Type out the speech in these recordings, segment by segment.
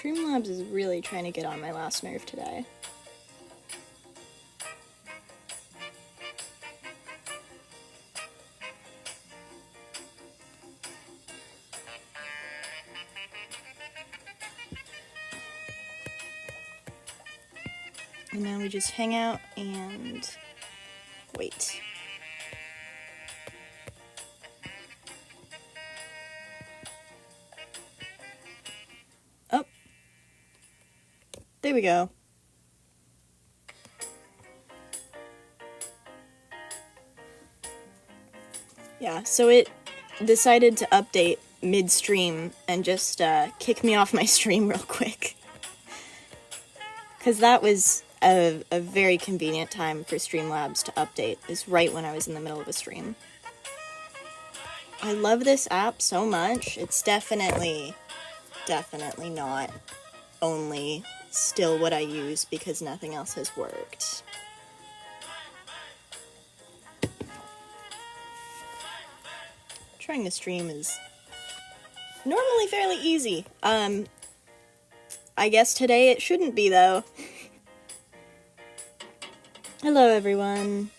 Streamlabs is really trying to get on my last nerve today. And now we just hang out and wait. Oh. There we go. Yeah, so it decided to update mid-stream and just kick me off my stream real quick. Because that was a very convenient time for Streamlabs to update, is right when I was in the middle of a stream. I love this app so much. It's definitely not only still what I use because nothing else has worked. Trying to stream is normally fairly easy. I guess today it shouldn't be, though. Hello, everyone.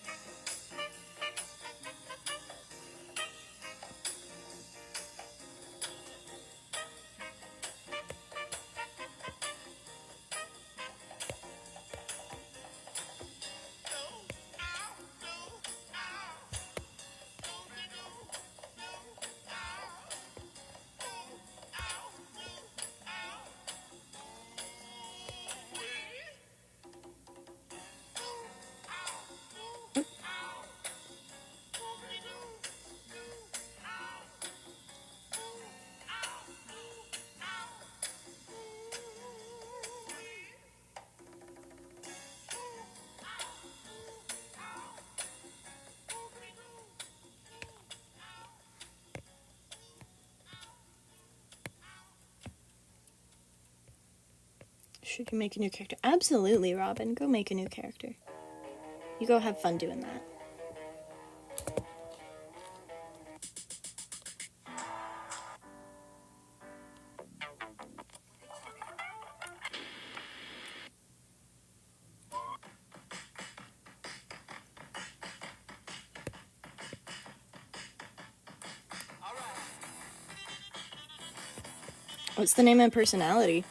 Should you make a new character? Absolutely, Robin. Go make a new character. You go have fun doing that. What's the name and personality?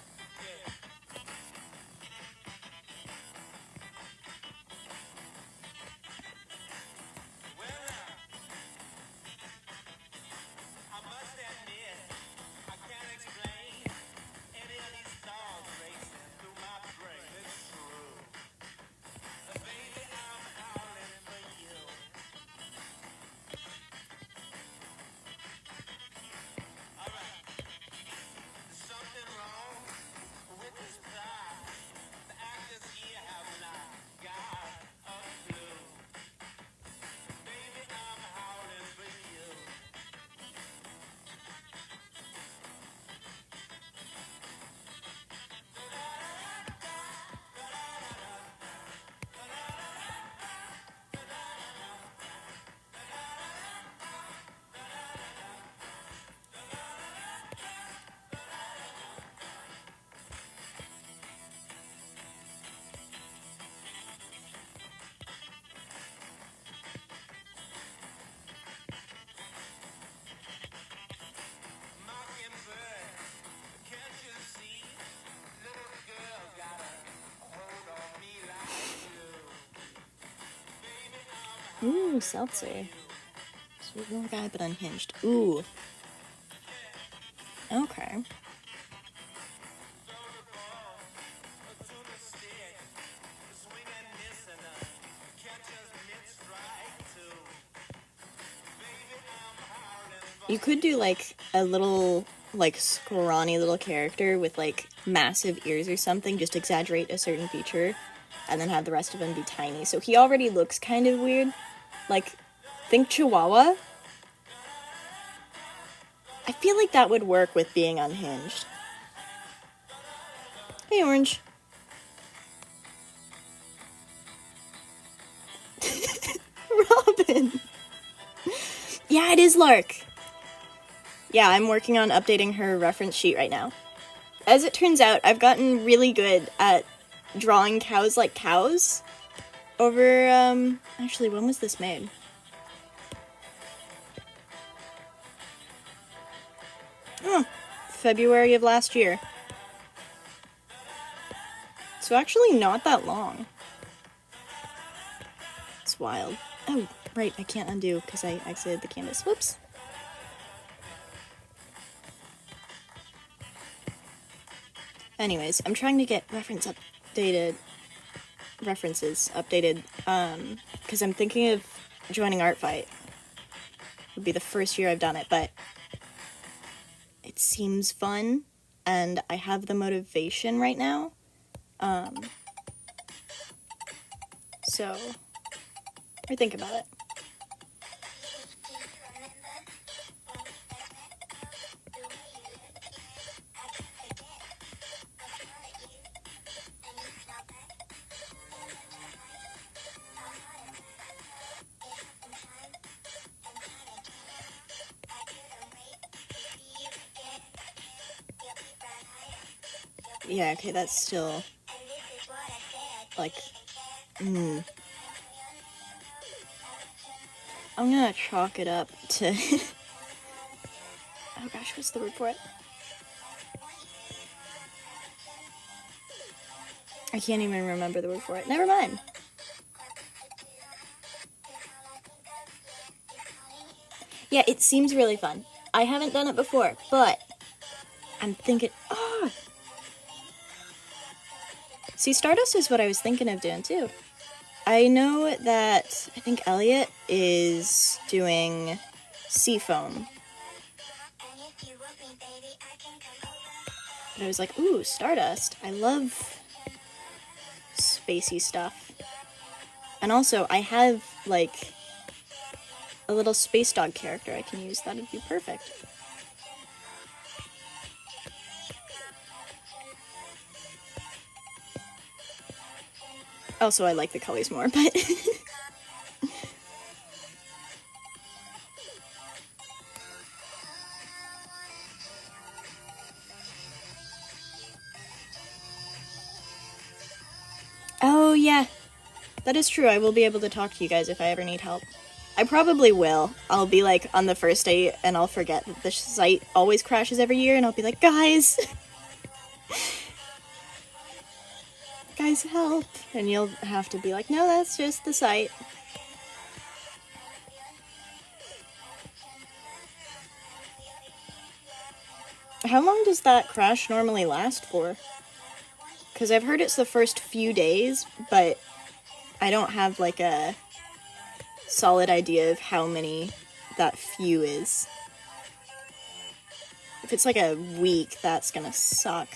Ooh, seltzer. Sweet little guy, but unhinged. Ooh. Okay. You could do, like, a little, like, scrawny little character with, like, massive ears or something, just exaggerate a certain feature, and then have the rest of him be tiny. So he already looks kind of weird. Like, think Chihuahua? I feel like that would work with being unhinged. Hey, Orange. Robin! Yeah, it is Lark. Yeah, I'm working on updating her reference sheet right now. As it turns out, I've gotten really good at drawing cows like cows over, actually, when was this made? Oh, February of last year. So actually not that long. It's wild. Oh, right, I can't undo because I exited the canvas. Whoops. Anyways, I'm trying to get references updated, because I'm thinking of joining Art Fight. It would be the first year I've done it, but it seems fun, and I have the motivation right now. So, I think about it. Yeah, okay, that's still, like, I'm gonna chalk it up to, oh gosh, what's the word for it? I can't even remember the word for it. Never mind. Yeah, it seems really fun. I haven't done it before, but I'm thinking, oh! See, Stardust is what I was thinking of doing, too. I know that, I think Elliot is doing Seafoam. But I was like, ooh, Stardust. I love spacey stuff. And also, I have, like, a little space dog character I can use. That'd be perfect. Also, I like the colors more, but... Oh, yeah. That is true. I will be able to talk to you guys if I ever need help. I probably will. I'll be, like, on the first day, and I'll forget that the site always crashes every year, and I'll be like, guys! Guys, help! And you'll have to be like, no, that's just the site. How long does that crash normally last for? Because I've heard it's the first few days, but I don't have, like, a solid idea of how many that few is. If it's like a week, that's gonna suck.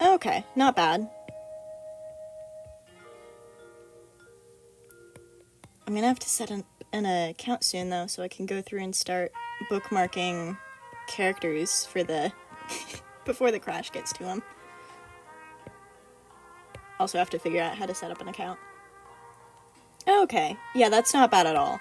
Okay, not bad. I'm gonna have to set an account soon, though, so I can go through and start bookmarking characters for the... before the crash gets to them. Also have to figure out how to set up an account. Okay, yeah, that's not bad at all.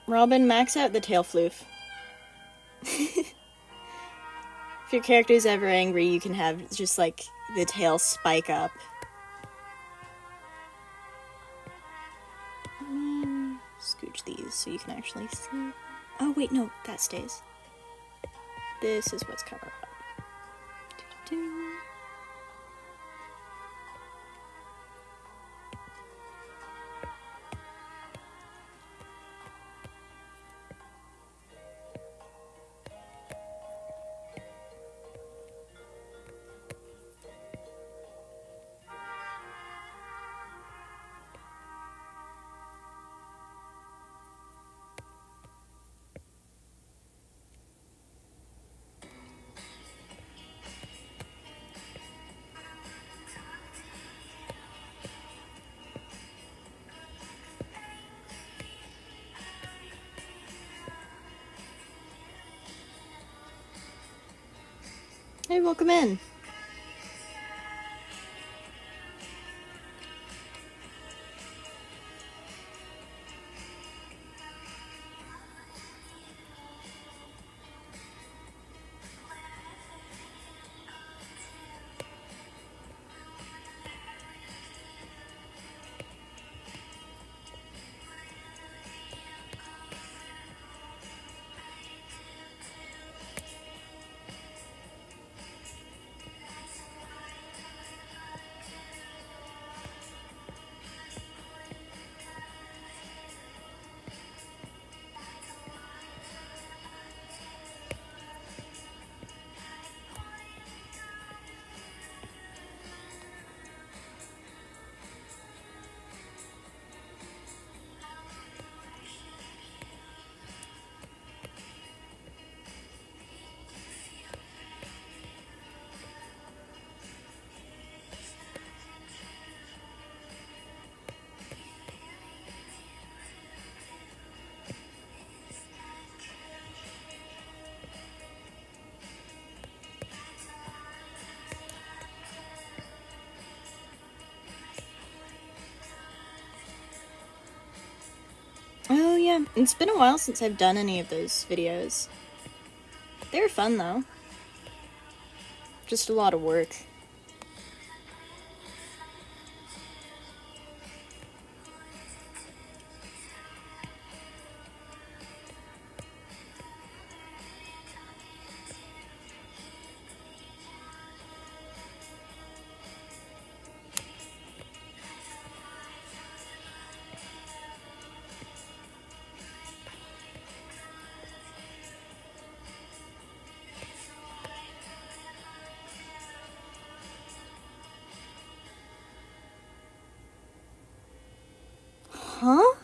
Robin, max out the tail floof. If your character's ever angry, you can have just, like, the tail spike up. Scooch these so you can actually see. Oh, wait, no, that stays. This is what's covered up. Doo-doo-doo. Hey, welcome in. Oh yeah, it's been a while since I've done any of those videos. They were fun though. Just a lot of work. Huh?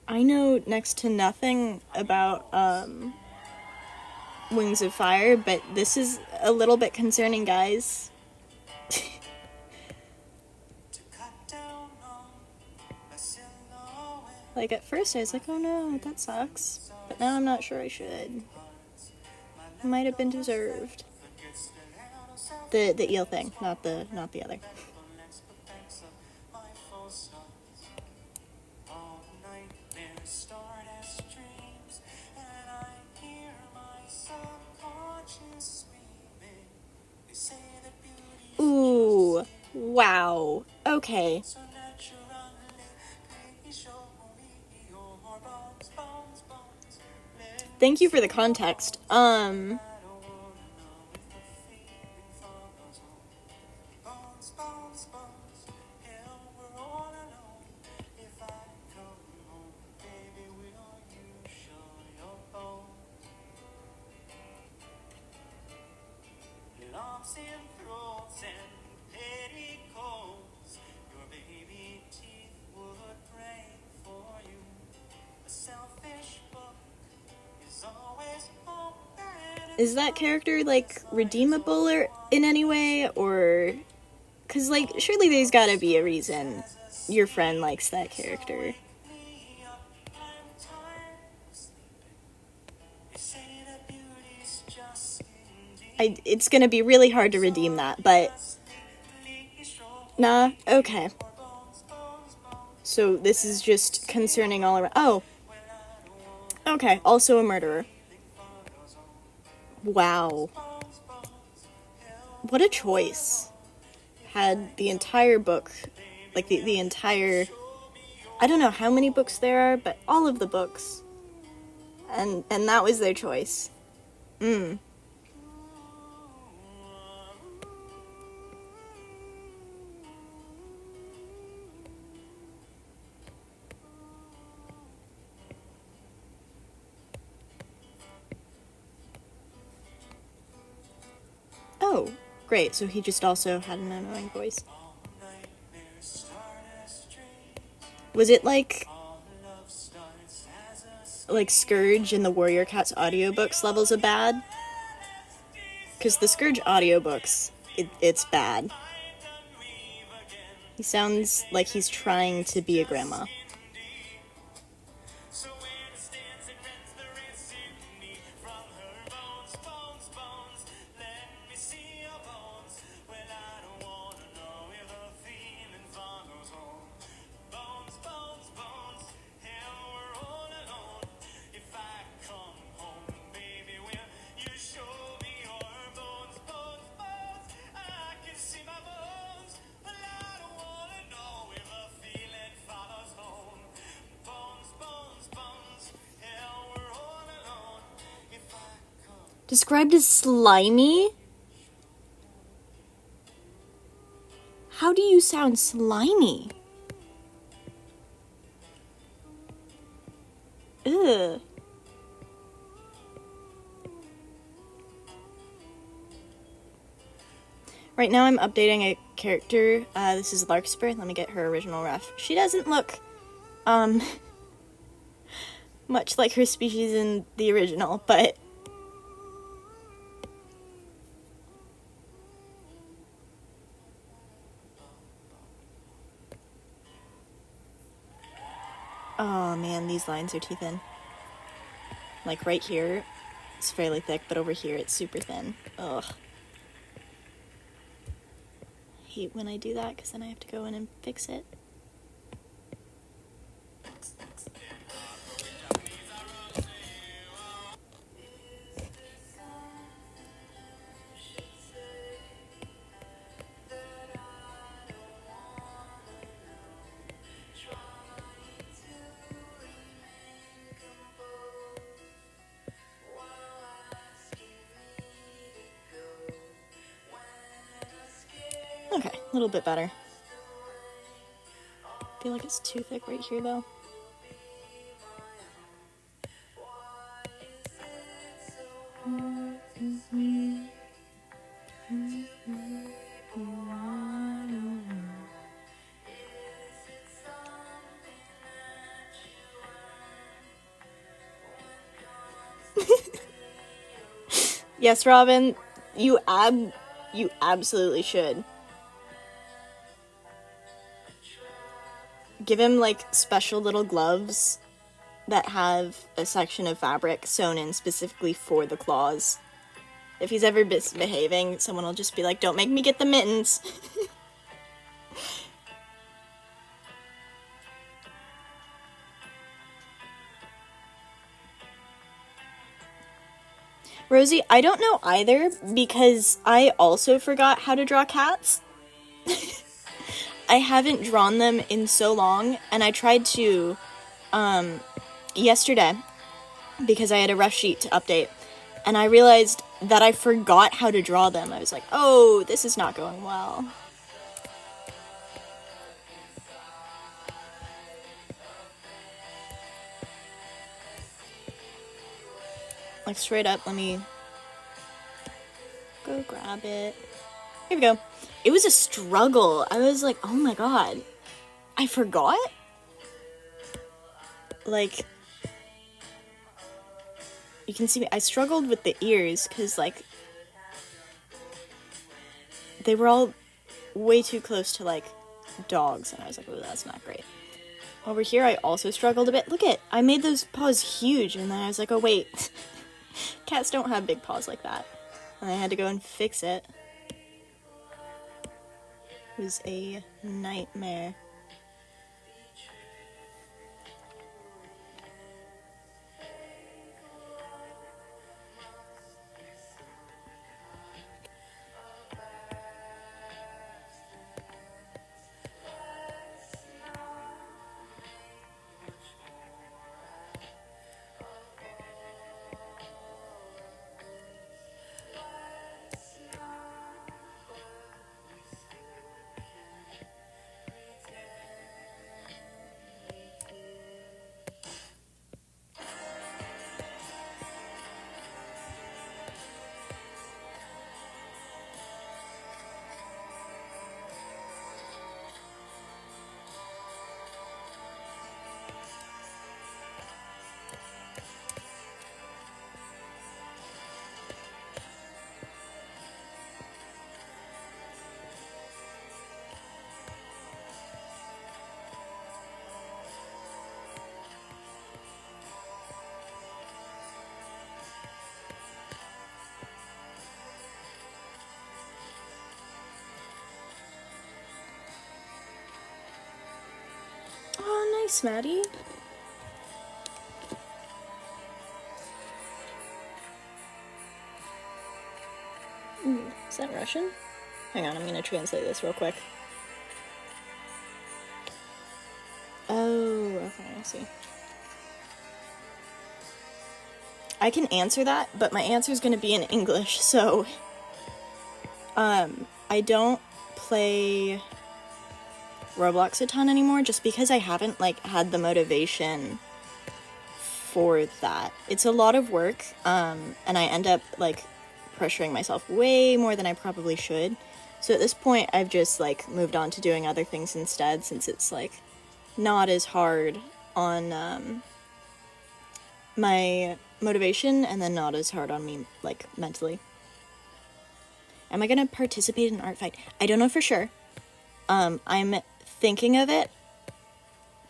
I know next to nothing about Wings of Fire, but this is a little bit concerning, guys. Like, at first I was like, oh no, that sucks. But now I'm not sure I should. It might have been deserved. The eel thing, not the other. Ooh, wow. Okay. Thank you for the context. Is that character, like, redeemable or in any way, or... Because, like, surely there's gotta be a reason your friend likes that character. It's gonna be really hard to redeem that, but Nah, okay. So this is just concerning all around. Oh. Okay, also a murderer. Wow. What a choice. Had the entire book, like the entire, I don't know how many books there are, but all of the books. And that was their choice. Oh, great, so he just also had an annoying voice. Was it like Scourge in the Warrior Cats audiobooks levels of bad? Because the Scourge audiobooks, it's bad. He sounds like he's trying to be a grandma. Described as slimy? How do you sound slimy? Ugh. Right now I'm updating a character. This is Larkspur. Let me get her original ref. She doesn't look, much like her species in the original, but... Oh man, these lines are too thin. Like right here, it's fairly thick, but over here it's super thin. Ugh. Hate when I do that, because then I have to go in and fix it. Okay, a little bit better. I feel like it's too thick right here, though. Yes, Robin, you absolutely should. Give him, like, special little gloves that have a section of fabric sewn in specifically for the claws. If he's ever misbehaving, someone will just be like, don't make me get the mittens. Rosie, I don't know either, because I also forgot how to draw cats. I haven't drawn them in so long, and I tried to, yesterday, because I had a rough sheet to update, and I realized that I forgot how to draw them. I was like, oh, this is not going well. Like, straight up, let me go grab it. Here we go. It was a struggle. I was like, oh my god. I forgot? Like, you can see me. I struggled with the ears, because, like, they were all way too close to, like, dogs, and I was like, oh, that's not great. Over here, I also struggled a bit. Look at, I made those paws huge, and then I was like, oh, wait. Cats don't have big paws like that. And I had to go and fix it. was a nightmare. Oh, nice, Maddie. Is that Russian? Hang on, I'm gonna translate this real quick. Oh, okay, I see. I can answer that, but my answer is gonna be in English, so... I don't play Roblox a ton anymore, just because I haven't, like, had the motivation for that. It's a lot of work, and I end up, like, pressuring myself way more than I probably should. So at this point, I've just, like, moved on to doing other things instead, since it's, like, not as hard on, my motivation, and then not as hard on me, like, mentally. Am I gonna participate in an art fight? I don't know for sure. I'm thinking of it,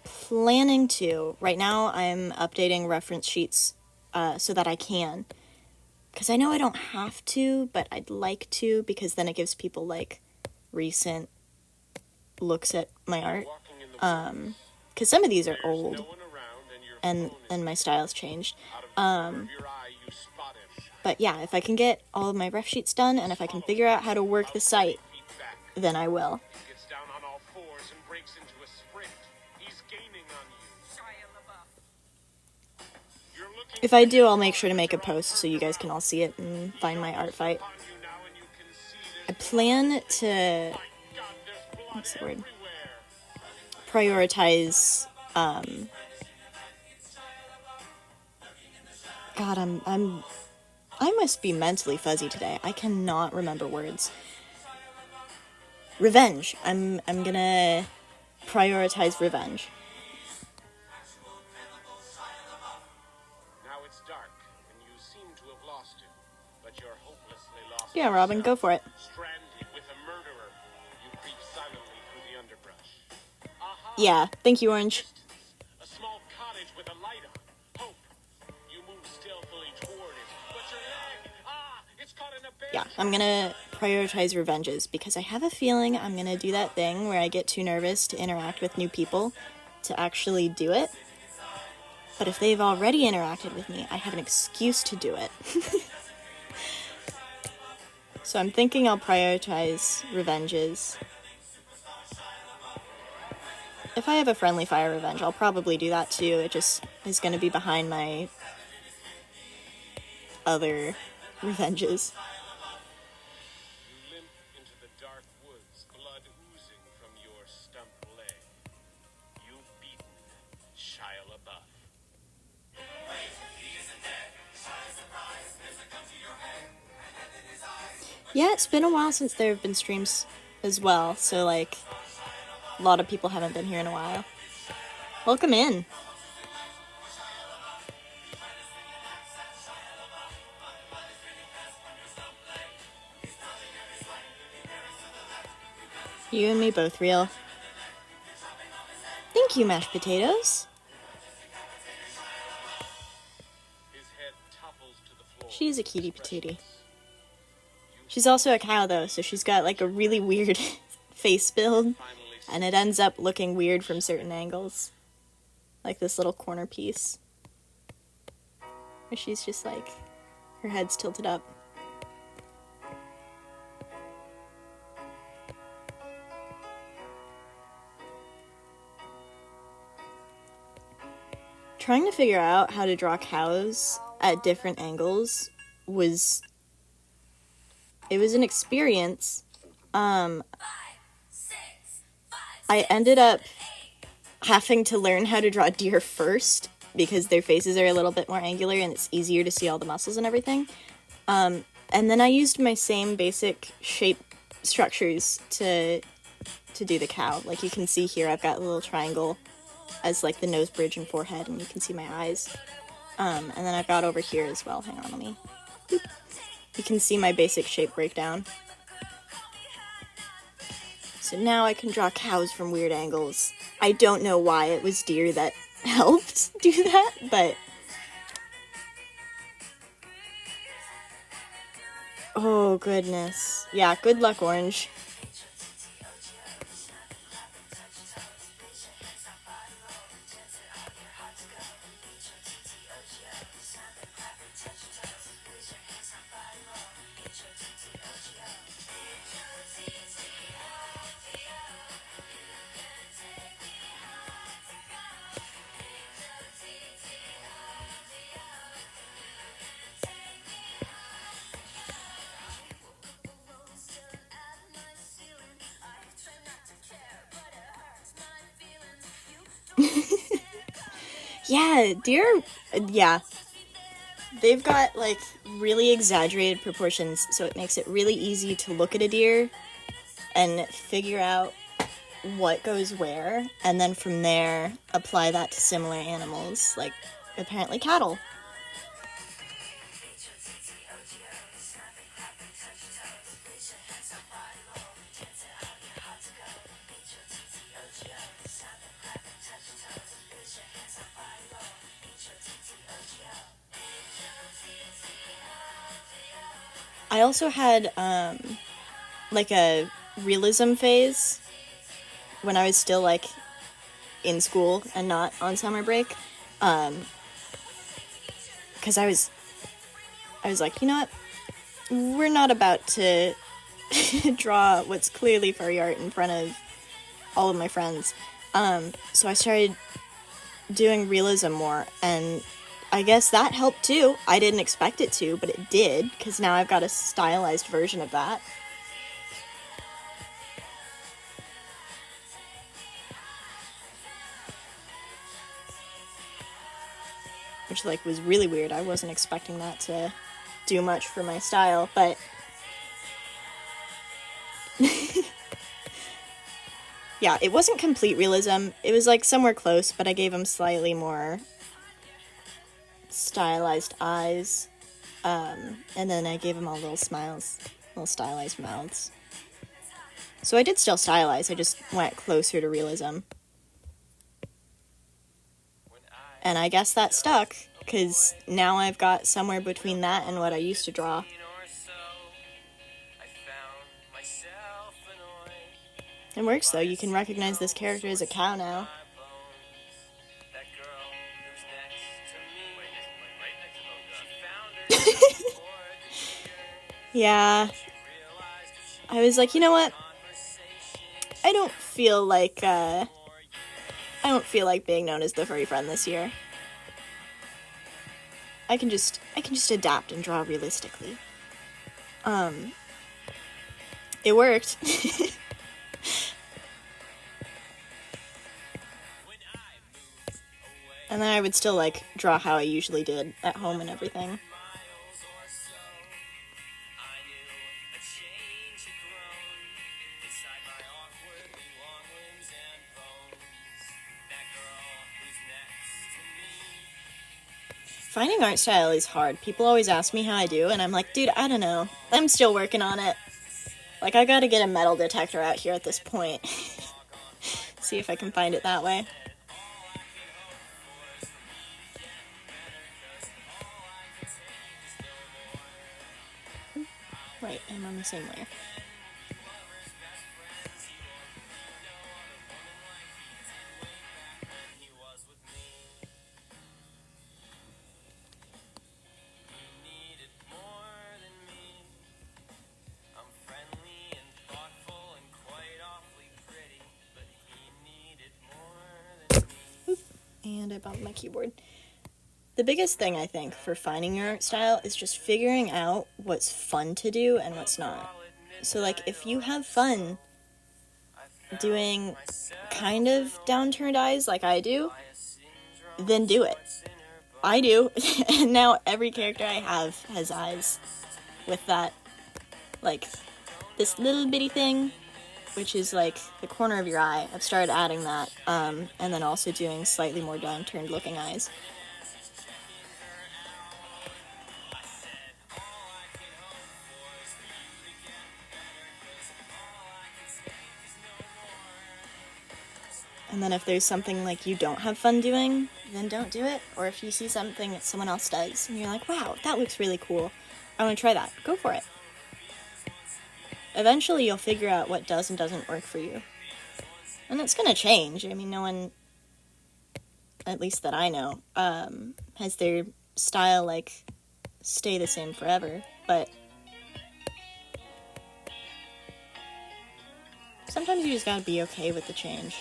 planning to. Right now, I'm updating reference sheets, so that I can. Because I know I don't have to, but I'd like to, because then it gives people, like, recent looks at my art. Because some of these are old, and my style's changed. But yeah, if I can get all of my ref sheets done, and if I can figure out how to work the site, then I will. If I do, I'll make sure to make a post so you guys can all see it and find my art fight. I plan to... what's the word? Prioritize, God, I must be mentally fuzzy today. I cannot remember words. Revenge. I'm gonna prioritize revenge. Now it's dark, and you seem to have lost it, but you're hopelessly lost. Yeah, Robin, go for it. Stranded with a murderer, you creep silently through the underbrush. Aha! Yeah, thank you, Orange. A small cottage with a light on. Hope. You move stealthily toward it, but your leg, it's caught in a bear. Yeah, I'm gonna prioritize revenges, because I have a feeling I'm gonna do that thing where I get too nervous to interact with new people to actually do it. But if they've already interacted with me, I have an excuse to do it. So I'm thinking I'll prioritize revenges. If I have a friendly fire revenge, I'll probably do that too. It just is going to be behind my other revenges. You limp into the dark woods, blood oozing from your stumped leg. You've beaten Shia LaBeouf. Yeah, it's been a while since there have been streams as well, so, like, a lot of people haven't been here in a while. Welcome in. You and me both, real. Thank you, mashed potatoes. His head topples to the floor. She's a cutie patootie. She's also a cow, though, so she's got, like, a really weird face build, and it ends up looking weird from certain angles. Like this little corner piece, where she's just like, her head's tilted up. Trying to figure out how to draw cows at different angles was an experience. I ended up having to learn how to draw deer first because their faces are a little bit more angular and it's easier to see all the muscles and everything. And then I used my same basic shape structures to do the cow. Like you can see here, I've got a little triangle as like the nose bridge and forehead, and you can see my eyes. And then I've got over here as well. Hang on, let me... Boop. You can see my basic shape breakdown. So now I can draw cows from weird angles. I don't know why it was deer that helped do that, but... Oh, goodness. Yeah, good luck, Orange. Yeah, deer, yeah. They've got, like, really exaggerated proportions, so it makes it really easy to look at a deer and figure out what goes where, and then from there, apply that to similar animals, like, apparently cattle. I also had, like, a realism phase when I was still, like, in school and not on summer break, because I was like, you know what, we're not about to draw what's clearly furry art in front of all of my friends, so I started doing realism more, and I guess that helped too. I didn't expect it to, but it did, because now I've got a stylized version of that. Which, like, was really weird. I wasn't expecting that to do much for my style, but... yeah, it wasn't complete realism. It was, like, somewhere close, but I gave him slightly more stylized eyes, and then I gave him all little smiles, little stylized mouths. So I did still stylize, I just went closer to realism. And I guess that stuck, because now I've got somewhere between that and what I used to draw. It works though, you can recognize this character as a cow now. Yeah. I was like, you know what? I don't feel like being known as the furry friend this year. I can just adapt and draw realistically. It worked. And then I would still, like, draw how I usually did at home and everything. Finding art style is hard. People always ask me how I do, and I'm like, dude, I don't know. I'm still working on it. Like, I gotta get a metal detector out here at this point. See if I can find it that way. Right, I'm on the same layer. And I bumped my keyboard. The biggest thing, I think, for finding your art style is just figuring out what's fun to do and what's not. So, like, if you have fun doing kind of downturned eyes like I do, then do it. I do. And now every character I have has eyes with that, like, this little bitty thing, which is like the corner of your eye. I've started adding that, and then also doing slightly more downturned looking eyes. And then if there's something like you don't have fun doing, then don't do it. Or if you see something that someone else does and you're like, wow, that looks really cool, I want to try that, go for it. Eventually you'll figure out what does and doesn't work for you. And it's gonna change. I mean, no one, at least that I know, has their style, like, stay the same forever. But sometimes you just gotta be okay with the change.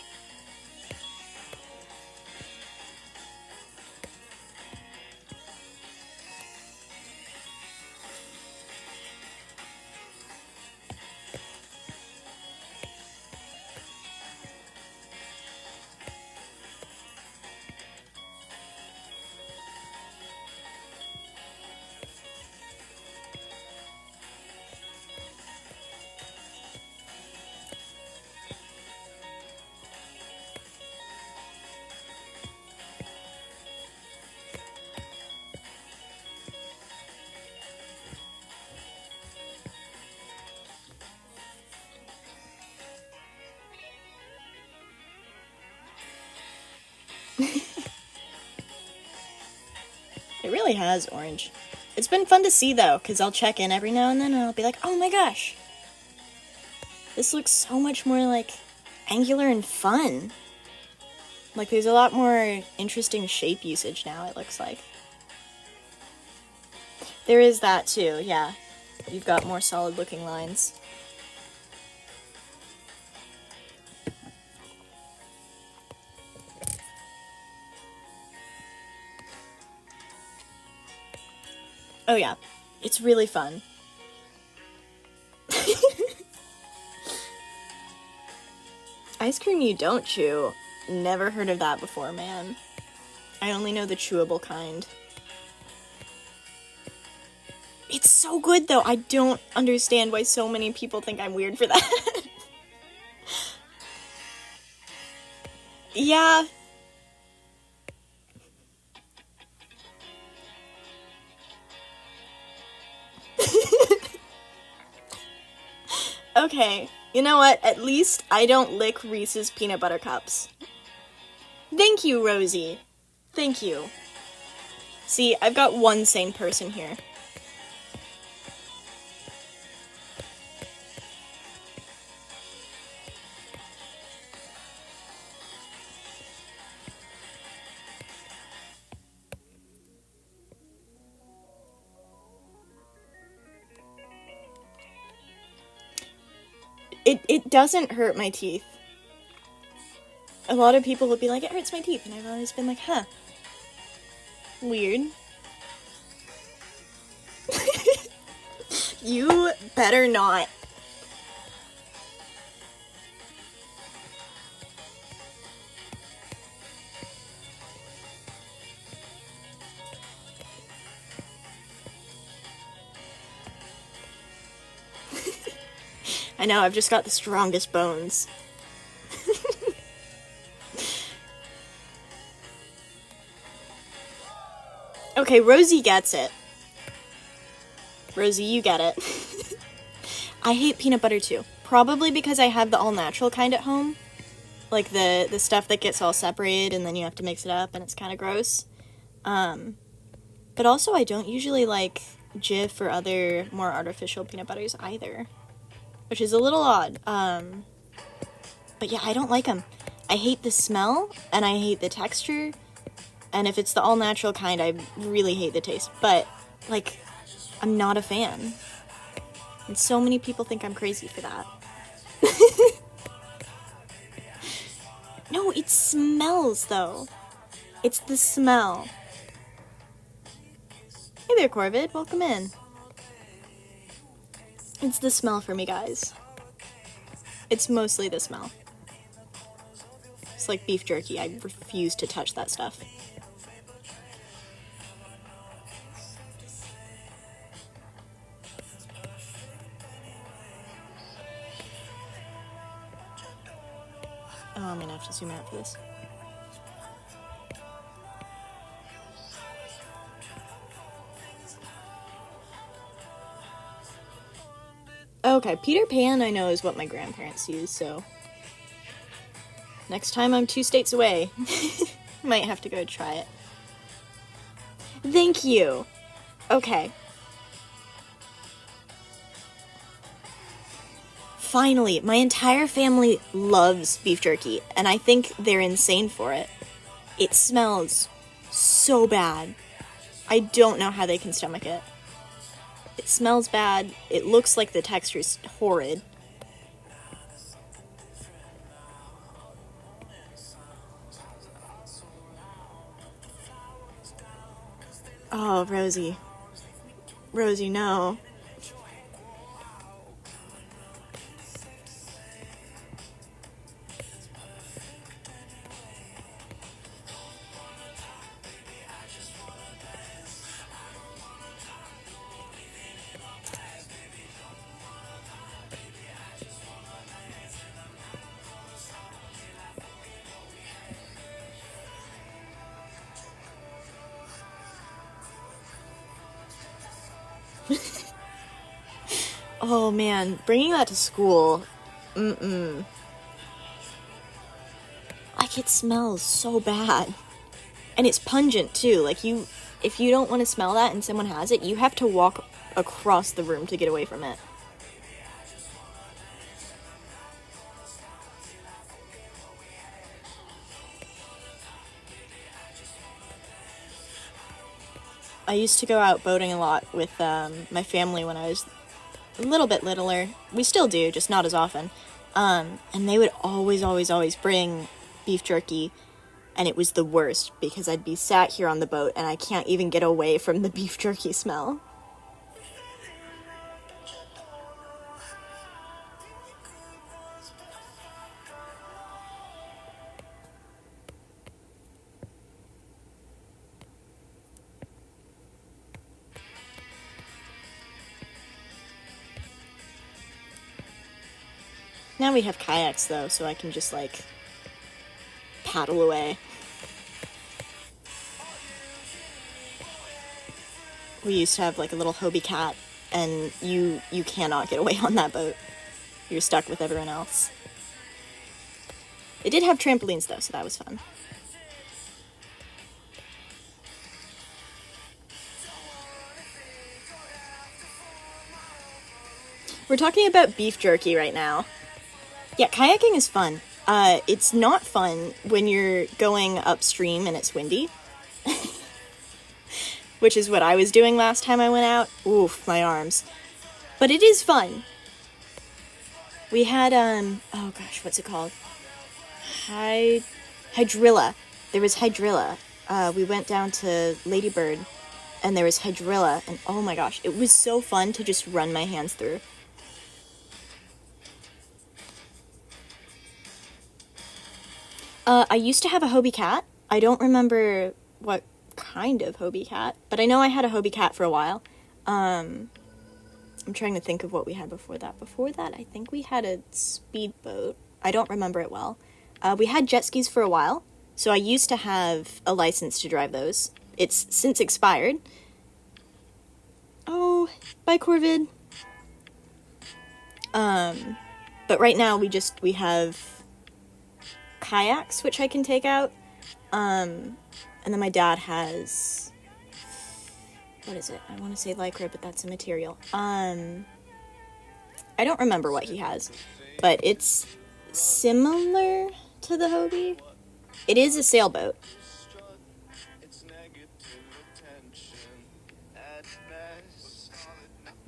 It really has orange. It's been fun to see, though, because I'll check in every now and then and I'll be like, oh my gosh, this looks so much more, like, angular and fun. Like, there's a lot more interesting shape usage now, it looks like. There is that, too, yeah. You've got more solid-looking lines. Oh yeah, it's really fun. Ice cream you don't chew. Never heard of that before, man. I only know the chewable kind. It's so good, though. I don't understand why so many people think I'm weird for that. Yeah. Okay, you know what? At least I don't lick Reese's peanut butter cups. Thank you, Rosie. Thank you. See, I've got one sane person here. It doesn't hurt my teeth. A lot of people will be like, it hurts my teeth, and I've always been like, huh. Weird. You better not. I know, I've just got the strongest bones. Okay, Rosie gets it. Rosie, you get it. I hate peanut butter too. Probably because I have the all-natural kind at home. Like the stuff that gets all separated and then you have to mix it up and it's kind of gross. But also I don't usually like Jif or other more artificial peanut butters either. Which is a little odd. But yeah, I don't like them. I hate the smell, and I hate the texture, and if it's the all-natural kind, I really hate the taste. But, like, I'm not a fan. And so many people think I'm crazy for that. No, it smells, though. It's the smell. Hey there, Corvid. Welcome in. It's the smell for me, guys. It's mostly the smell. It's like beef jerky. I refuse to touch that stuff. Oh, I'm gonna have to zoom out for this. Okay, Peter Pan I know is what my grandparents use, so... Next time I'm 2 states away, might have to go try it. Thank you! Okay. Finally, my entire family loves beef jerky, and I think they're insane for it. It smells so bad. I don't know how they can stomach it. It smells bad. It looks like the texture's horrid. Oh, Rosie. Rosie, no. Oh man, bringing that to school, like it smells so bad. And it's pungent too, like if you don't want to smell that and someone has it, you have to walk across the room to get away from it. I used to go out boating a lot with my family when I was a little bit littler. We still do, just not as often. And they would always bring beef jerky, and it was the worst because I'd be sat here on the boat and I can't even get away from the beef jerky smell. Now we have kayaks, though, so I can just, like, paddle away. We used to have, like, a little Hobie cat, and you cannot get away on that boat. You're stuck with everyone else. It did have trampolines, though, so that was fun. We're talking about beef jerky right now. Yeah, kayaking is fun. It's not fun when you're going upstream and it's windy. Which is what I was doing last time I went out. Oof, my arms. But it is fun. We had, oh gosh, what's it called? Hydrilla. There was Hydrilla. We went down to Ladybird, and there was Hydrilla, and oh my gosh, it was so fun to just run my hands through. I used to have a Hobie cat. I don't remember what kind of Hobie cat, but I know I had a Hobie cat for a while. I'm trying to think of what we had before that. Before that, I think we had a speedboat. I don't remember it well. We had jet skis for a while, so I used to have a license to drive those. It's since expired. Oh, bye, Corvid. But right now we have kayaks, which I can take out. And then my dad has, what is it? I want to say lycra, but that's a material. I don't remember what he has, but it's similar to the Hobie. It is a sailboat.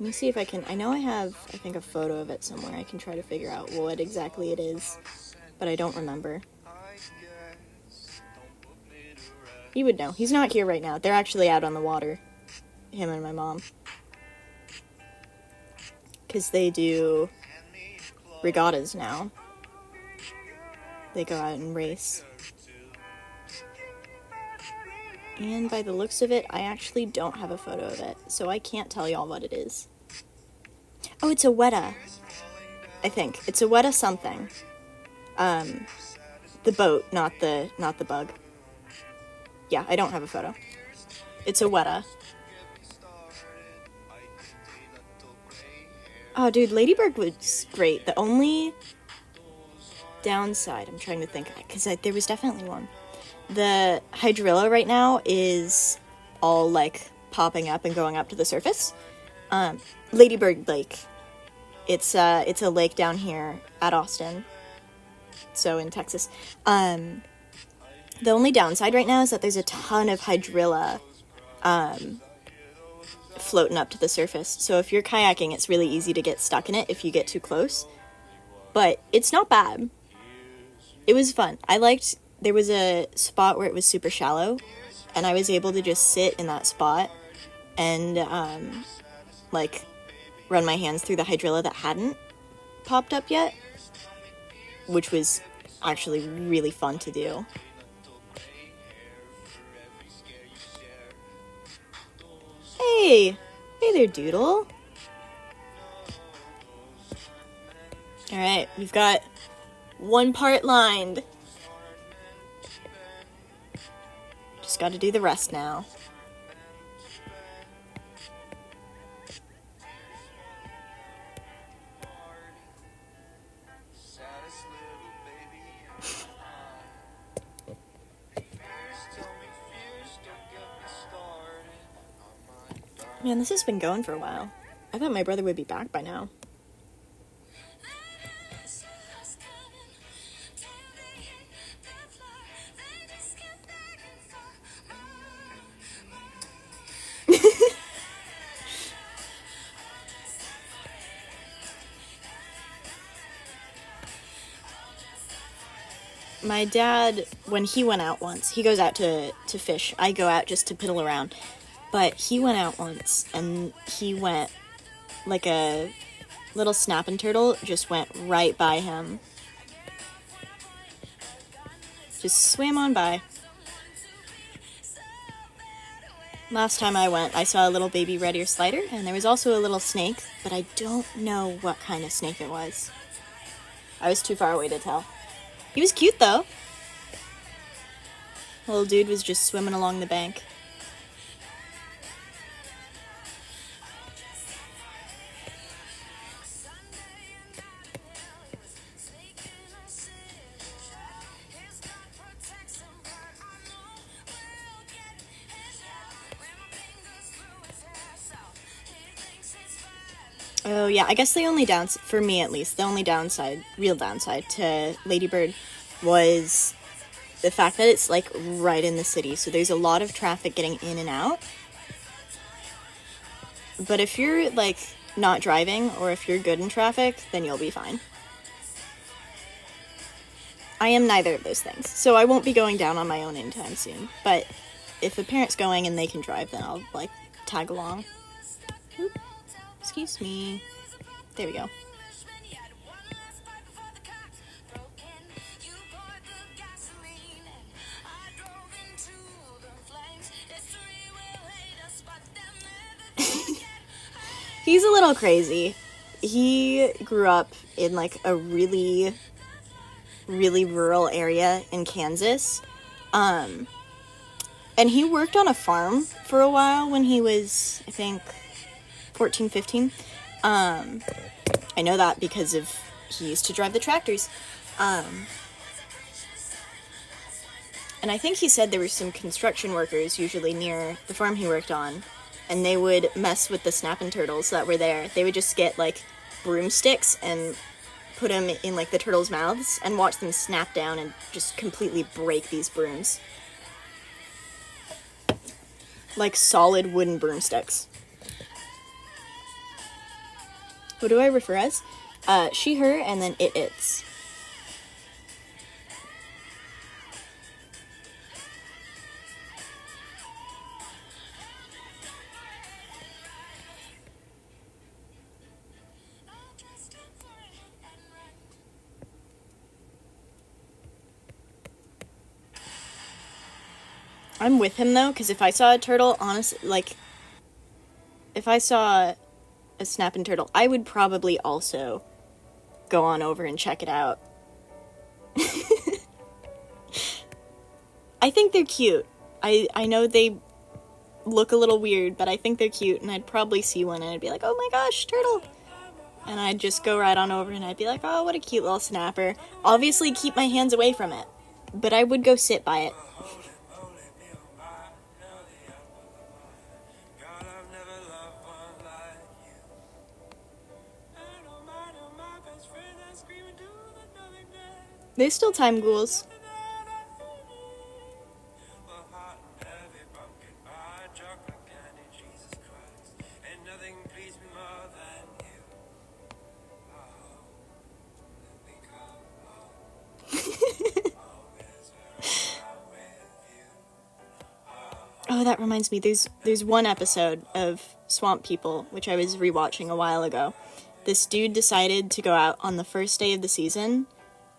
Let me see if I can, I know I have, I think, a photo of it somewhere. I can try to figure out what exactly it is, but I don't remember. You would know. He's not here right now. They're actually out on the water. Him and my mom. Because they do regattas now. They go out and race. And by the looks of it, I actually don't have a photo of it, so I can't tell y'all what it is. Oh, it's a weta. I think. It's a weta something. The boat, not the bug. Yeah, I don't have a photo. It's a weta. Oh, dude, Ladybird was great. The only downside, I'm trying to think, because there was definitely one. The hydrilla right now is all, like, popping up and going up to the surface. Ladybird Lake. It's a lake down here at Austin. So in Texas. The only downside right now is that there's a ton of hydrilla floating up to the surface. So if you're kayaking, it's really easy to get stuck in it if you get too close. But it's not bad. It was fun. There was a spot where it was super shallow, and I was able to just sit in that spot and, like, run my hands through the hydrilla that hadn't popped up yet, which was actually really fun to do. Hey there, Doodle. Alright, we've got one part lined. Just gotta do the rest now. Man, this has been going for a while. I thought my brother would be back by now. My dad, when he went out once, he goes out to fish. I go out just to piddle around. But he went out once, and he went, like a little snapping turtle, just went right by him. Just swam on by. Last time I went, I saw a little baby red ear slider, and there was also a little snake, but I don't know what kind of snake it was. I was too far away to tell. He was cute, though. The little dude was just swimming along the bank. Oh yeah, I guess the only downside, for me at least, the only downside, real downside to Ladybird was the fact that it's like right in the city, so there's a lot of traffic getting in and out. But if you're like not driving, or if you're good in traffic, then you'll be fine. I am neither of those things, so I won't be going down on my own anytime soon. But if a parent's going and they can drive, then I'll like tag along. Oop. Excuse me. There we go. He's a little crazy. He grew up in like a really, really rural area in Kansas. And he worked on a farm for a while when he was, I think, 14, 15. I know that because he used to drive the tractors. And I think he said there were some construction workers usually near the farm he worked on, and they would mess with the snapping turtles that were there. They would just get like broomsticks and put them in like the turtles' mouths and watch them snap down and just completely break these brooms. Like solid wooden broomsticks. What do I refer as? She, her, and then it, its. I'm with him though, because if I saw a turtle, honestly, like, if I saw a snapping turtle, I would probably also go on over and check it out. I think they're cute. I know they look a little weird, but I think they're cute, and I'd probably see one and I'd be like, oh my gosh, turtle! And I'd just go right on over and I'd be like, oh, what a cute little snapper. Obviously keep my hands away from it, but I would go sit by it. They're still time ghouls. Oh, that reminds me, there's one episode of Swamp People, which I was rewatching a while ago. This dude decided to go out on the first day of the season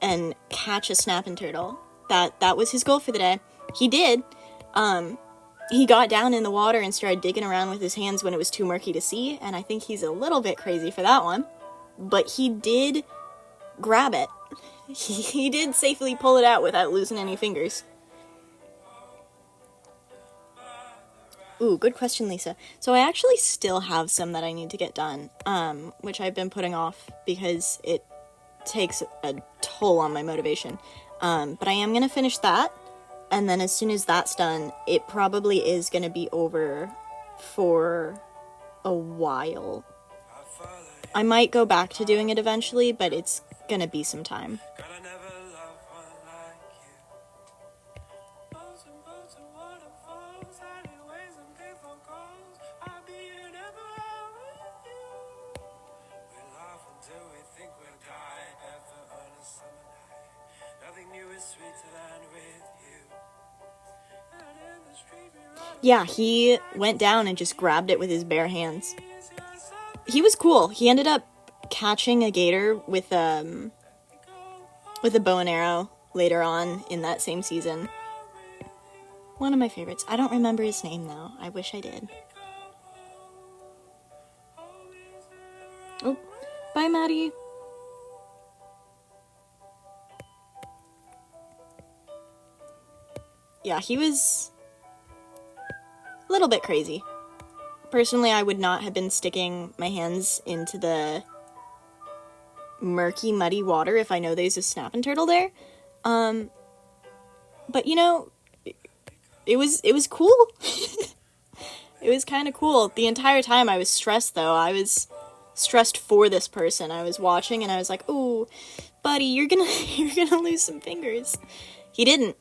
and catch a snapping turtle. That was his goal for the day. He did. He got down in the water and started digging around with his hands when it was too murky to see, and I think he's a little bit crazy for that one. But he did grab it. He did safely pull it out without losing any fingers. Ooh, good question, Lisa. So I actually still have some that I need to get done, which I've been putting off because it takes a toll on my motivation. But I am going to finish that, and then as soon as that's done, it probably is going to be over for a while. I might go back to doing it eventually, but it's going to be some time. Yeah, he went down and just grabbed it with his bare hands. He was cool. He ended up catching a gator with a bow and arrow later on in that same season. One of my favorites. I don't remember his name though. I wish I did. Oh, bye, Maddie. Yeah, he was a little bit crazy. Personally, I would not have been sticking my hands into the murky, muddy water if I know there's a snapping turtle there. But you know, it was cool. It was kind of cool. The entire time I was stressed though. I was stressed for this person. I was watching and I was like, "Ooh, buddy, you're gonna lose some fingers." He didn't.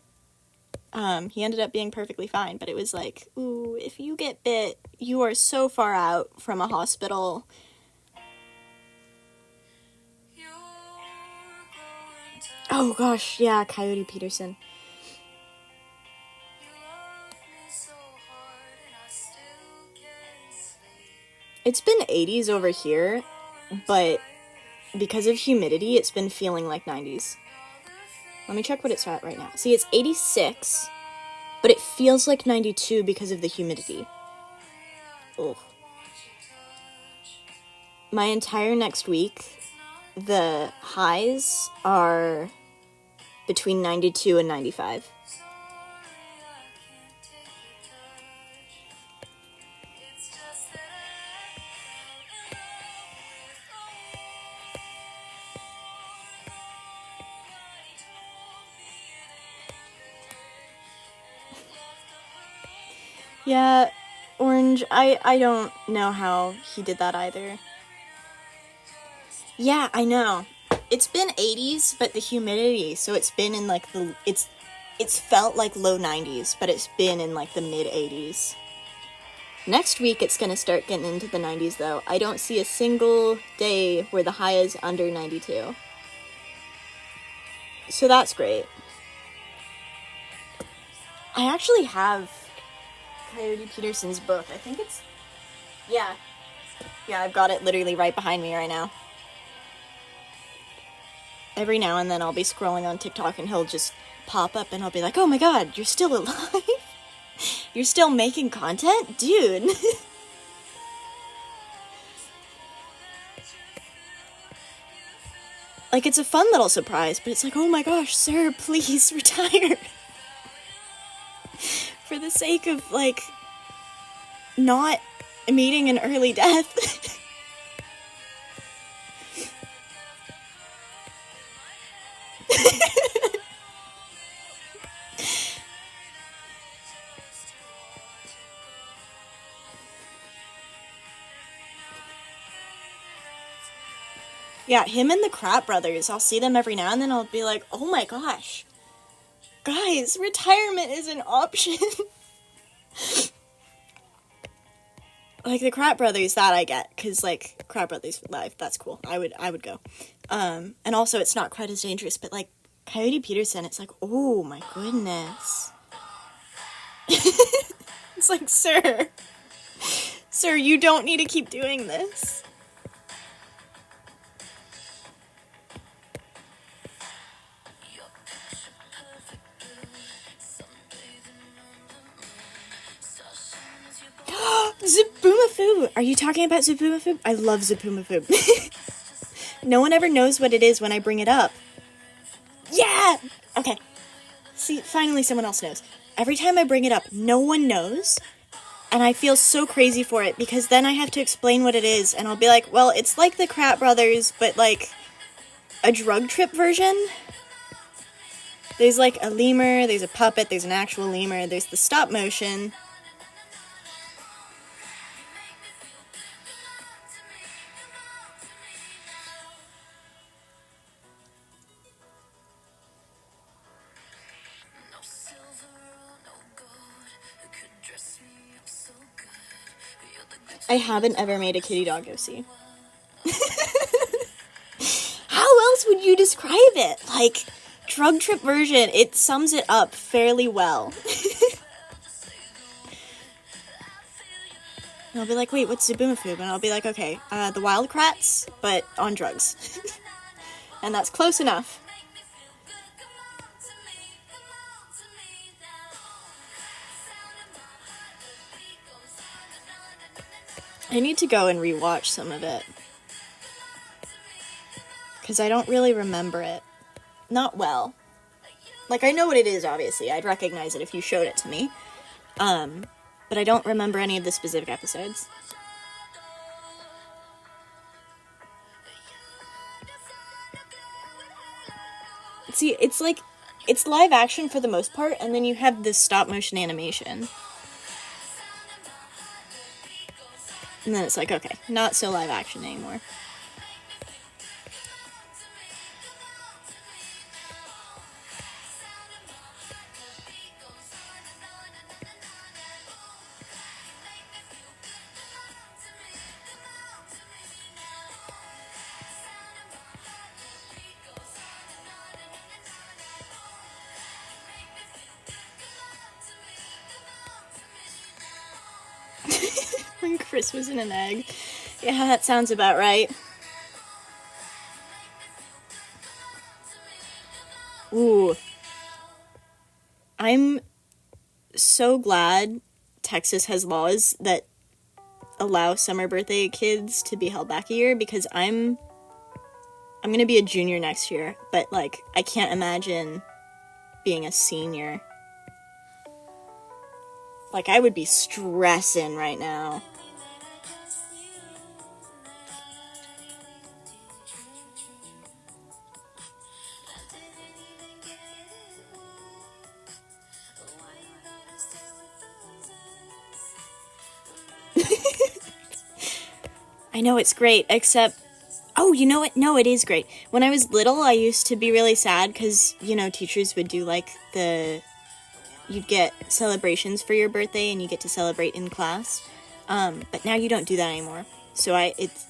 He ended up being perfectly fine, but it was like, ooh, if you get bit, you are so far out from a hospital. Oh gosh, yeah, Coyote Peterson. It's been 80s over here, but because of humidity, it's been feeling like 90s. Let me check what it's at right now. See, it's 86, but it feels like 92 because of the humidity. Ugh. My entire next week, the highs are between 92 and 95. Yeah, Orange, I don't know how he did that either. Yeah, I know. It's been 80s, but the humidity, so it's been in like it's felt like low 90s, but it's been in like the mid 80s. Next week it's gonna start getting into the 90s though. I don't see a single day where the high is under 92. So that's great. I actually have Coyote Peterson's book. I think it's... Yeah, I've got it literally right behind me right now. Every now and then I'll be scrolling on TikTok and he'll just pop up and I'll be like, oh my god, you're still alive? You're still making content? Dude. Like, it's a fun little surprise, but it's like, oh my gosh, sir, please retire. For the sake of, like, not meeting an early death. Yeah, him and the Crap Brothers, I'll see them every now and then, I'll be like, oh my gosh. Guys, retirement is an option. Like, the Crap Brothers, that I get, because, like, Crap Brothers for life, that's cool. I would go. And also, it's not quite as dangerous, but, like, Coyote Peterson, it's like, oh my goodness. It's like, sir, you don't need to keep doing this. Zaboomafoo! Are you talking about Zaboomafoo? I love Zaboomafoo. No one ever knows what it is when I bring it up. Yeah! Okay. See, finally someone else knows. Every time I bring it up, no one knows. And I feel so crazy for it, because then I have to explain what it is, and I'll be like, well, it's like the Crap Brothers, but like a drug trip version. There's like a lemur, there's a puppet, there's an actual lemur, there's the stop motion. I haven't ever made a kitty dog OC. How else would you describe it? Like, drug trip version, it sums it up fairly well. And I'll be like, wait, what's Zaboomafoo? And I'll be like, okay, the wild krats, but on drugs. And that's close enough. I need to go and rewatch some of it. Because I don't really remember it. Not well. Like, I know what it is, obviously. I'd recognize it if you showed it to me. But I don't remember any of the specific episodes. See, it's like, it's live action for the most part, and then you have this stop motion animation. And then it's like, okay, not so live action anymore. When Chris was in an egg. Yeah, that sounds about right. Ooh. I'm so glad Texas has laws that allow summer birthday kids to be held back a year, because I'm gonna be a junior next year, but, like, I can't imagine being a senior. Like, I would be stressing right now. I know it's great, except... Oh, you know what? No, it is great. When I was little, I used to be really sad because, you know, teachers would do, like, you'd get celebrations for your birthday and you get to celebrate in class. But now you don't do that anymore. So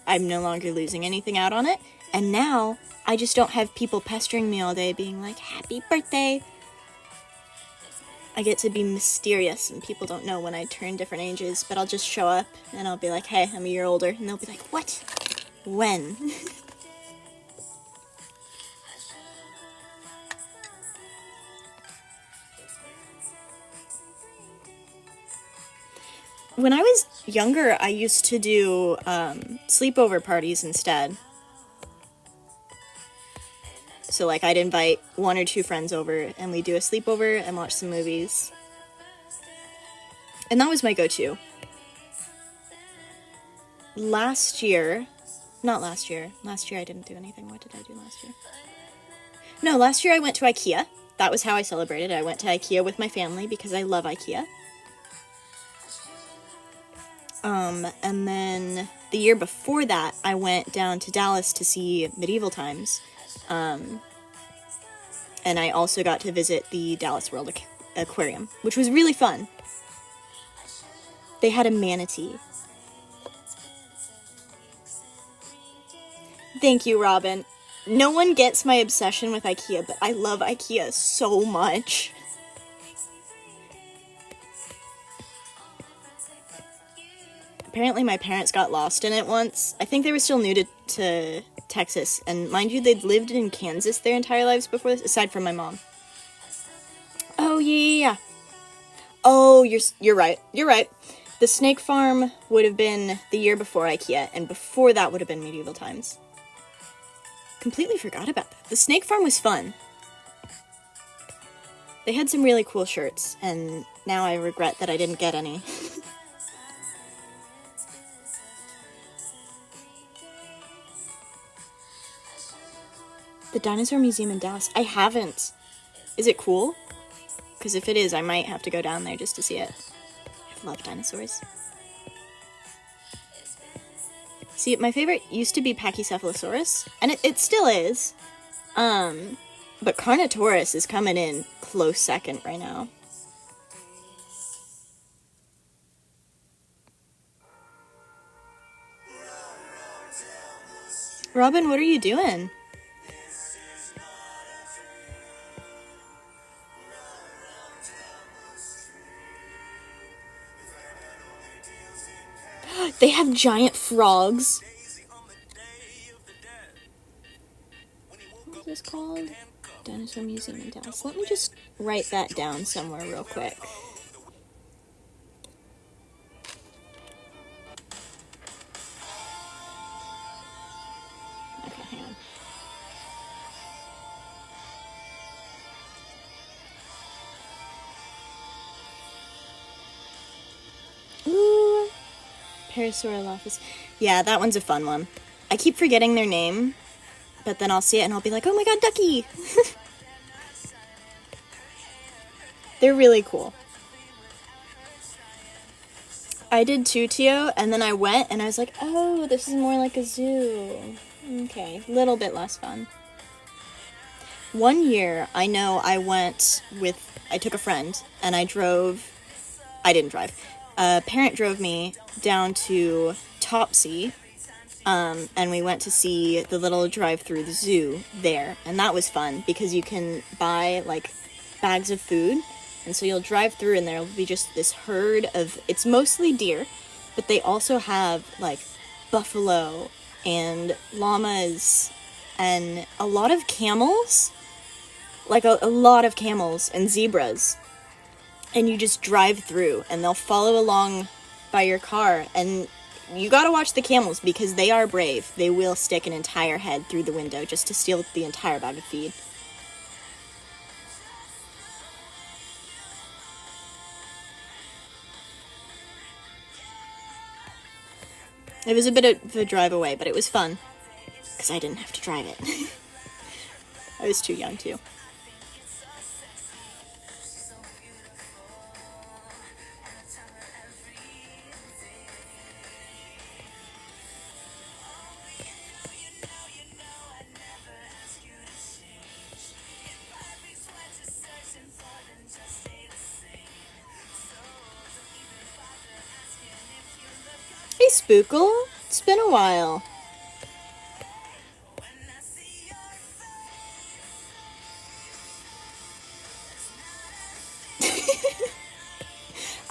I'm no longer losing anything out on it. And now I just don't have people pestering me all day being like, happy birthday. I get to be mysterious and people don't know when I turn different ages, but I'll just show up and I'll be like, hey, I'm a year older. And they'll be like, what? When? When I was younger, I used to do sleepover parties instead. So, like, I'd invite 1 or 2 friends over, and we'd do a sleepover and watch some movies. And that was my go-to. Last year I didn't do anything. What did I do last year? No, last year I went to IKEA. That was how I celebrated. I went to IKEA with my family because I love IKEA. And then the year before that, I went down to Dallas to see Medieval Times. And I also got to visit the Dallas World Aquarium, which was really fun. They had a manatee. Thank you, Robin. No one gets my obsession with IKEA, but I love IKEA so much. Apparently my parents got lost in it once. I think they were still new to Texas, and mind you, they'd lived in Kansas their entire lives before this, aside from my mom. Oh, yeah. Oh, you're right. You're right. The Snake Farm would have been the year before IKEA, and before that would have been Medieval Times. Completely forgot about that. The Snake Farm was fun. They had some really cool shirts, and now I regret that I didn't get any. The Dinosaur Museum in Dallas. I haven't. Is it cool? Because if it is, I might have to go down there just to see it. I love dinosaurs. See, my favorite used to be Pachycephalosaurus, and it still is. But Carnotaurus is coming in close second right now. Robin, what are you doing? They have giant frogs. What is this called? Dinosaur Museum in Dallas. Let me just write that down somewhere real quick. Okay, hang on. Ooh. Parasaurolophus. Yeah, that one's a fun one. I keep forgetting their name, but then I'll see it and I'll be like, oh my god, Ducky! They're really cool. I did Tutio, and then I went and I was like, oh, this is more like a zoo. Okay, little bit less fun. One year, I know I took a friend, and I didn't drive. A parent drove me down to Topsy, and we went to see the little drive-through the zoo there, and that was fun, because you can buy, like, bags of food, and so you'll drive through and there'll be just this herd of, it's mostly deer, but they also have, like, buffalo and llamas and a lot of camels, like a lot of camels and zebras. And you just drive through and they'll follow along by your car, and you gotta watch the camels because they are brave. They will stick an entire head through the window just to steal the entire bag of feed. It was a bit of a drive away, but it was fun. Because I didn't have to drive it. I was too young, too. Hey, Spookle. It's been a while.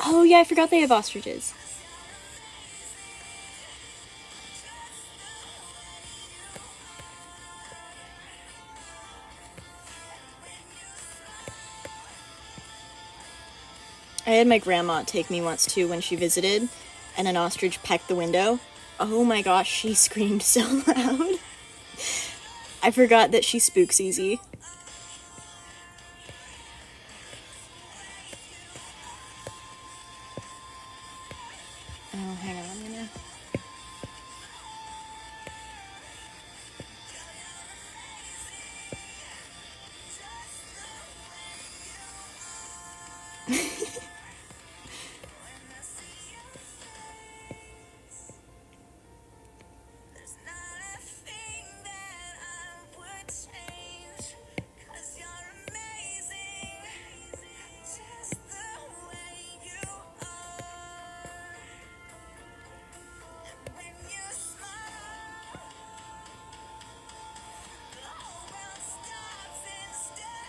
Oh, yeah, I forgot they have ostriches. I had my grandma take me once too when she visited, and an ostrich pecked the window. Oh my gosh, she screamed so loud. I forgot that she spooks easy. Oh, hang on, I'm gonna...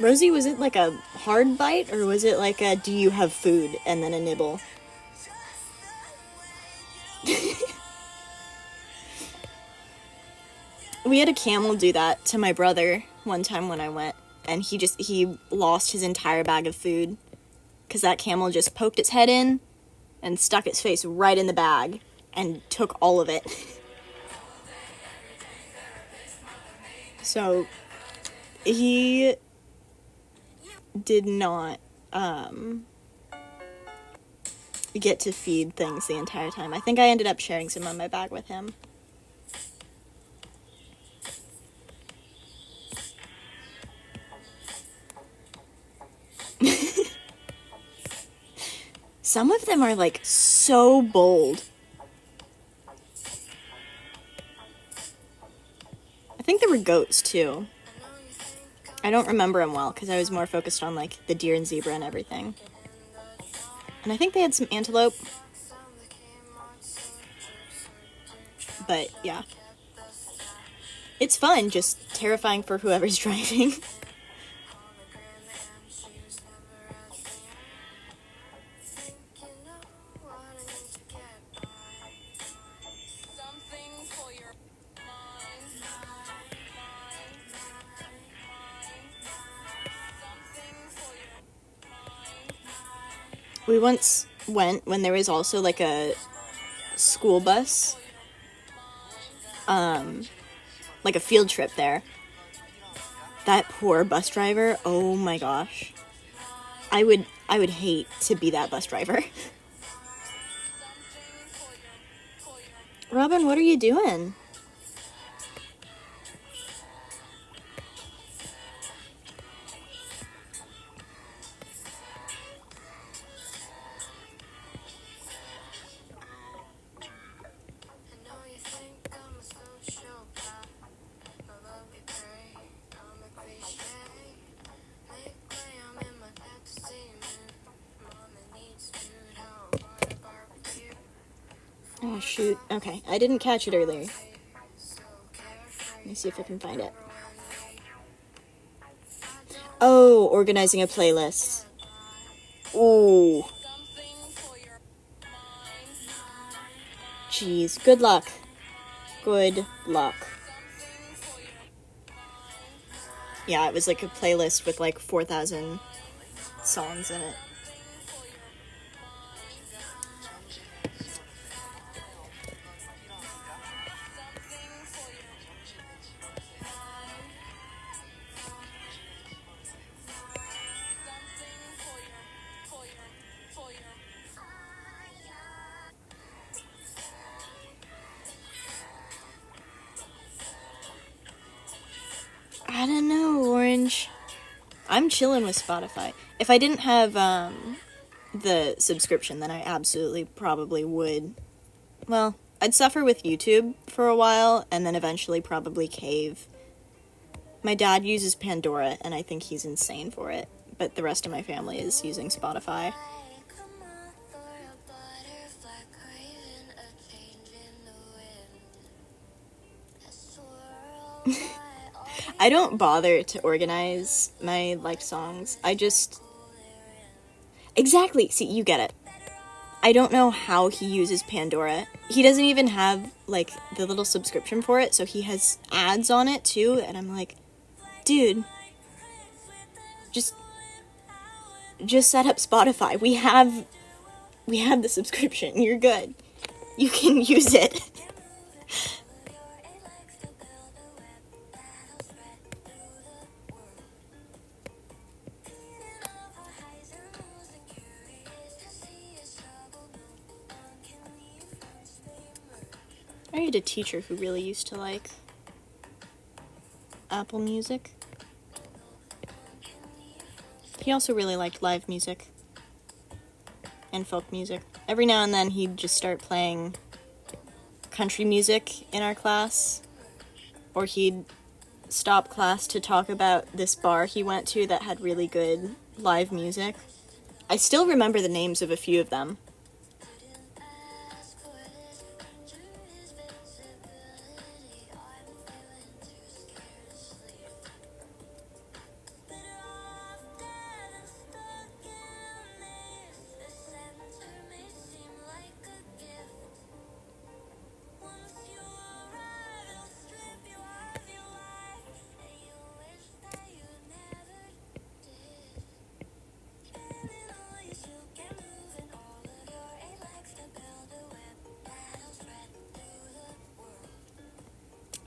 Rosie, was it like a hard bite, or was it like a do you have food and then a nibble? We had a camel do that to my brother one time when I went, and he lost his entire bag of food because that camel just poked its head in and stuck its face right in the bag and took all of it. So he did not get to feed things the entire time. I think I ended up sharing some on my bag with him. Some of them are like so bold. I think there were goats too. I don't remember them well because I was more focused on like the deer and zebra and everything. And I think they had some antelope. But yeah. It's fun, just terrifying for whoever's driving. We once went when there was also like a school bus, like a field trip there. That poor bus driver, oh my gosh. I would hate to be that bus driver. Robin, what are you doing? Oh, shoot. Okay, I didn't catch it earlier. Let me see if I can find it. Oh, organizing a playlist. Ooh. Jeez, good luck. Good luck. Yeah, it was like a playlist with like 4,000 songs in it. I don't know, Orange. I'm chilling with Spotify. If I didn't have the subscription, then I absolutely probably would. Well, I'd suffer with YouTube for a while, and then eventually probably cave. My dad uses Pandora, and I think he's insane for it. But the rest of my family is using Spotify. I don't bother to organize my liked songs. I just... Exactly! See, you get it. I don't know how he uses Pandora. He doesn't even have, like, the little subscription for it, so he has ads on it, too, and I'm like, dude, just just set up Spotify. We have the subscription. You're good. You can use it. I had a teacher who really used to like Apple Music. He also really liked live music and folk music. Every now and then he'd just start playing country music in our class, or he'd stop class to talk about this bar he went to that had really good live music. I still remember the names of a few of them.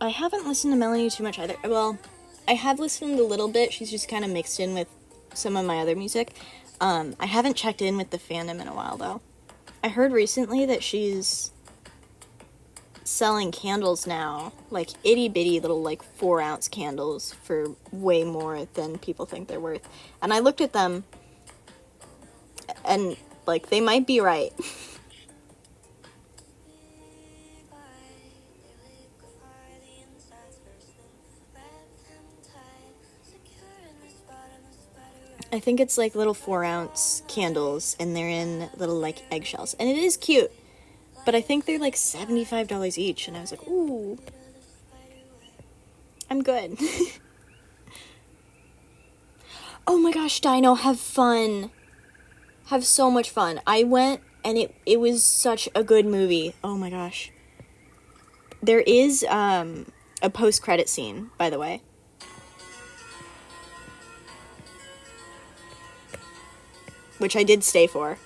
I haven't listened to Melanie too much either. Well, I have listened a little bit. She's just kind of mixed in with some of my other music. I haven't checked in with the fandom in a while, though. I heard recently that she's selling candles now, like itty-bitty little, like, 4-ounce candles for way more than people think they're worth. And I looked at them, and, like, they might be right. I think it's like little 4-ounce candles, and they're in little like eggshells, and it is cute, but I think they're like $75 each, and I was like, ooh, I'm good. Oh my gosh, Dino, have fun. Have so much fun. I went, and it was such a good movie. Oh my gosh. There is a post-credit scene, by the way. Which I did stay for.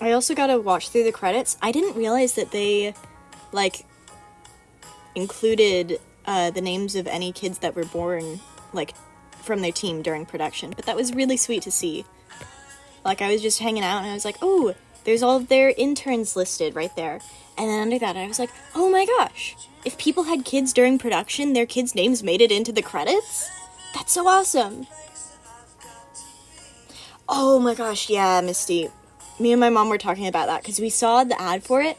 I also got to watch through the credits. I didn't realize that they, like, included the names of any kids that were born, like, from their team during production, but that was really sweet to see. Like, I was just hanging out, and I was like, oh, there's all of their interns listed right there. And then under that, I was like, oh my gosh, if people had kids during production, their kids' names made it into the credits? That's so awesome. Oh my gosh, yeah, Misty. Me and my mom were talking about that, because we saw the ad for it,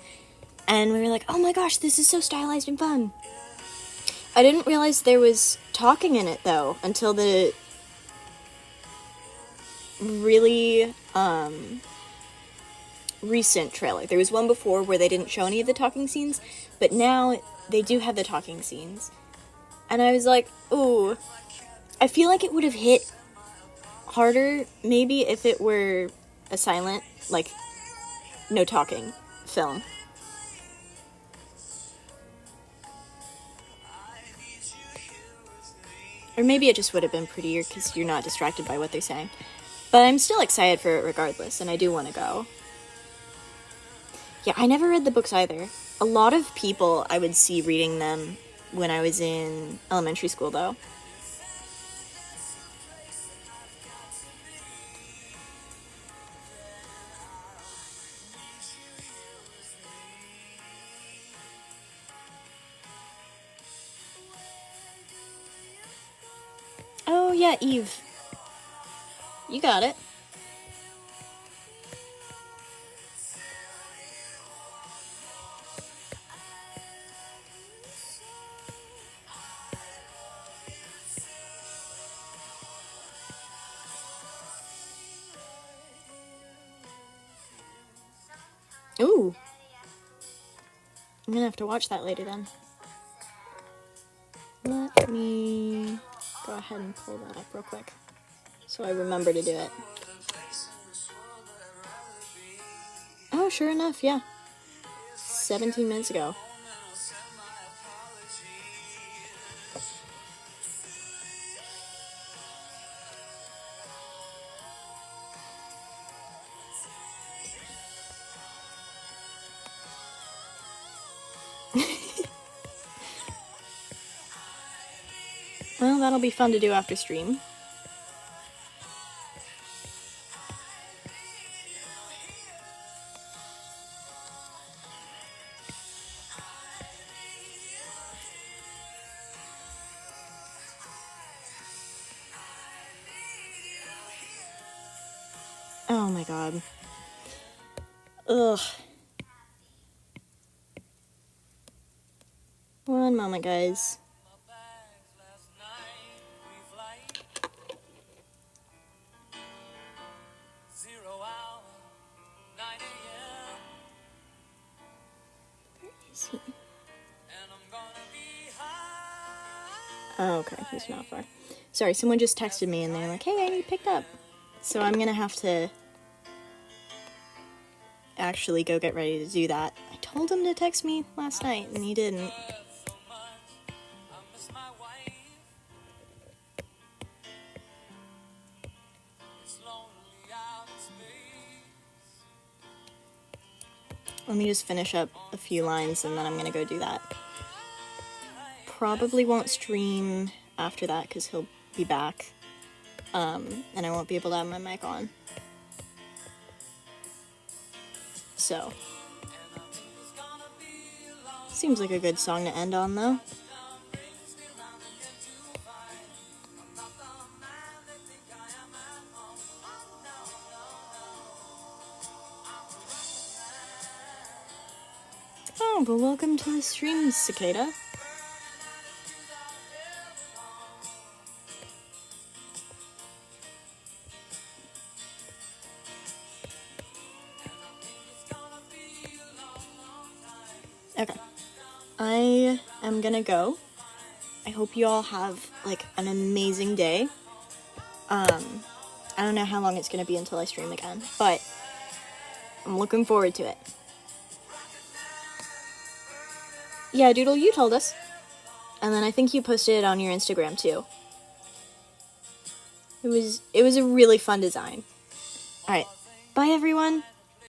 and we were like, oh my gosh, this is so stylized and fun. I didn't realize there was talking in it, though, until the really recent trailer. There was one before where they didn't show any of the talking scenes, but now they do have the talking scenes. And I was like, ooh, I feel like it would have hit harder, maybe, if it were a silent, like, no talking film. Or maybe it just would have been prettier because you're not distracted by what they're saying. But I'm still excited for it regardless, and I do want to go. Yeah, I never read the books either. A lot of people I would see reading them when I was in elementary school, though. Oh, yeah, Eve. You got it. Ooh. I'm gonna have to watch that later then. Let me go ahead and pull that up real quick so I remember to do it. Oh, sure enough, yeah. 17 minutes ago. Well, that'll be fun to do after stream. Oh my god. Ugh. One moment, guys. Where is he? Oh, okay, he's not far. Sorry, someone just texted me and they're like, hey, I picked up. So I'm gonna have to actually go get ready to do that. I told him to text me last night and he didn't. Let me just finish up a few lines and then I'm gonna go do that. Probably won't stream after that because he'll be back. And I won't be able to have my mic on. So. Seems like a good song to end on, though. Oh, but welcome to the stream, Cicada. Okay. I am gonna go. I hope you all have, like, an amazing day. I don't know how long it's gonna be until I stream again, but I'm looking forward to it. Yeah, Doodle, you told us. And then I think you posted it on your Instagram, too. It was a really fun design. Alright, bye everyone!